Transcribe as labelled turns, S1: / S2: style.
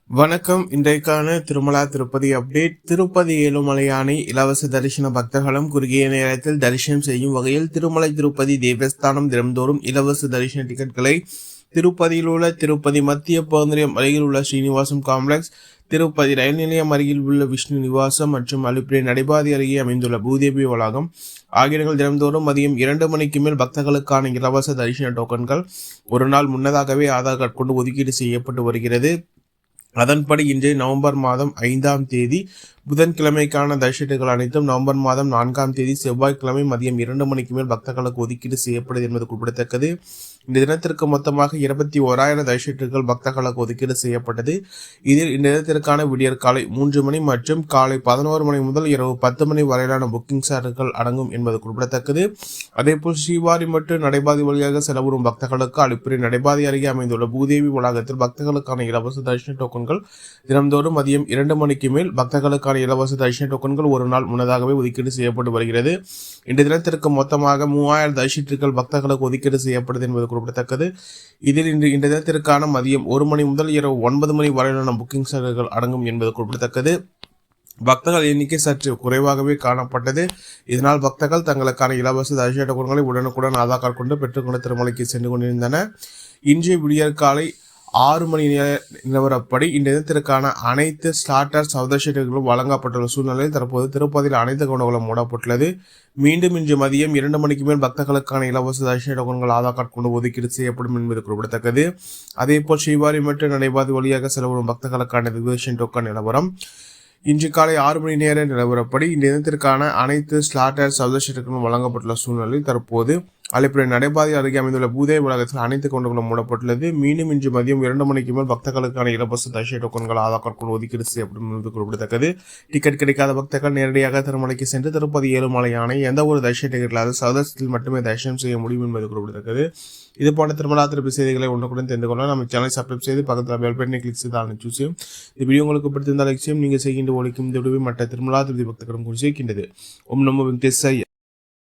S1: வணக்கம். இன்றைக்கான திருமலா திருப்பதி அப்டேட். திருப்பதி ஏழுமலையானை இலவச தரிசன பக்தர்களும் குறுகிய நேரத்தில் தரிசனம் செய்யும் வகையில் திருமலை திருப்பதி தேவஸ்தானம் தினம்தோறும் இலவச தரிசன டிக்கெட்களை திருப்பதியில் உள்ள திருப்பதி மத்திய பேருந்தியம் அருகில் உள்ள ஸ்ரீனிவாசம் காம்ப்ளெக்ஸ், திருப்பதி ரயில் நிலையம் அருகில் உள்ள விஷ்ணு நிவாசம் மற்றும் அலுப்பிரை நடைபாதை அருகே அமைந்துள்ள பூதேவி வளாகம் ஆகிய இடங்கள் தினம்தோறும் மதியம் 2 மணிக்கு மேல் பக்தர்களுக்கான இலவச தரிசன டோக்கன்கள் ஒரு நாள் முன்னதாகவே ஆதார் கார்டு கொண்டு ஒதுக்கீடு செய்யப்பட்டு வருகிறது. அதன்படி இன்று நவம்பர் மாதம் 5ஆம் தேதி புதன்கிழமைக்கான தரிசனங்கள் அனைத்தும் நவம்பர் மாதம் 4ஆம் தேதி செவ்வாய்க்கிழமை மதியம் 2 மணிக்கு மேல் பக்தர்களுக்கு ஒதுக்கீடு செய்யப்படுது என்பது குறிப்பிடத்தக்கது. இந்த தினத்திற்கு மொத்தமாக 21,000 தரிசனங்கள் பக்தர்களுக்கு ஒதுக்கீடு செய்யப்பட்டது. இதில் இந்த தினத்திற்கான விடியற் காலை 3 மணி மற்றும் காலை 11 மணி முதல் இரவு 10 மணி வரையிலான புக்கிங் சார்ஜர்கள் அடங்கும் என்பது குறிப்பிடத்தக்கது. அதேபோல் ஸ்ரீவாரி மற்றும் நடைபாதை வழியாக செலவரும் பக்தர்களுக்கு அலுப்பிரை நடைபாதை அருகே அமைந்துள்ள பூதேவி வளாகத்தில் பக்தர்களுக்கான இலவச தரிசன டோக்கன்கள் தினம்தோறும் மதியம் 2 மணிக்கு மேல் பக்தர்களுக்கான இலவச தரிசன டோக்கன்கள் ஒரு நாள் முன்னதாகவே ஒதுக்கீடு செய்யப்பட்டு வருகிறது. இந்த தினத்திற்கு மொத்தமாக 3000 தரிசனங்கள் பக்தர்களுக்கு ஒதுக்கீடு செய்யப்படுது என்பது குறிப்பிடத்தக்கது. இதில் இந்த தினத்திற்கான மதியம் 1 மணி முதல் இரவு 9 மணி வரையிலான புக்கிங் சேவைகள் அடங்கும் என்பது குறிப்பிடத்தக்கது. பக்தர்கள் எண்ணிக்கை சற்று குறைவாகவே காணப்பட்டது. இதனால் பக்தர்கள் தங்களுக்கான இலவச தரிசன டோக்கன்களை உடனுக்குடன் ஆதார் கார்டு கொண்டு பெற்றுக்கொண்டு திருமலைக்கு சென்று கொண்டிருந்தனர். இன்றைய விடியற் காலை 6 மணி நிலவரப்படி இந்த தினத்திற்கான அனைத்து ஸ்லாட்டர் சதவீதங்களும் வழங்கப்பட்டுள்ள சூழ்நிலையில் தற்போது திருப்பதியில் அனைத்து கவுண்டர்களும் மூடப்பட்டுள்ளது. மீண்டும் இன்று மதியம் 2 மணிக்கு மேல் பக்தர்களுக்கான இலவச தரிசன டோக்கன்கள் ஆதார் கார்டு கொண்டு ஒதுக்கீடு செய்யப்படும் என்பது குறிப்பிடத்தக்கது. அதேபோல் ஸ்ரீவாரி மற்றும் நடைபாதை வழியாக செலவரும் பக்தர்களுக்கான ரிசர்வேஷன் டோக்கன் நிலவரம் இன்று காலை 6 மணி நேர நிலவரப்படி இந்த தினத்திற்கான அனைத்து ஸ்லாட்டர் சதவீதங்களும் வழங்கப்பட்டுள்ள சூழ்நிலையில் தற்போது அலுப்பிரை நடைபாதை அருகே அமைந்துள்ள பூதேவி வளாகத்தில் அனைத்து கவுண்டர்களும் மூடப்பட்டுள்ளது. மீண்டும் இன்று மதியம் 2 மணிக்கு மேல் பக்தர்களுக்கான இலவச தரிசன டோக்கன்கள் ஆதார் கார்டு கொண்டு ஒதுக்கீடு செய்யப்படும் என்பது குறிப்பிடத்தக்கது. டிக்கெட் கிடைக்காத பக்தர்கள் நேரடியாக திருமலைக்கு சென்று திருப்பதி ஏழுமலையானை எந்த ஒரு தரிசன டிக்கெட் இல்லாத சதவீதத்தில் மட்டுமே தரிசனம் செய்ய முடியும் என்பது குறிப்பிடத்தக்கது. இது போன்ற திருமலா திருப்பதி செய்திகளை ஒன்றுக்குடன் தெரிந்து கொள்ள நம்ம சேனலை சப்ஸ்கிரைப் செய்து பக்கத்தில் பெல் பட்டனை கிளிக் செய்து அனுப்பிச்சு செய்யும். இந்த வீடியோ உங்களுக்கு பிடித்திருந்தால் லட்சியம் நீங்கள் செய்கின்ற ஒழிக்கும் இந்த விடுவை மற்ற திருமலா திருப்பதி பக்தர்களும் குறித்து இருக்கின்றது. ஓம் நமோ வெங்கடேசாய.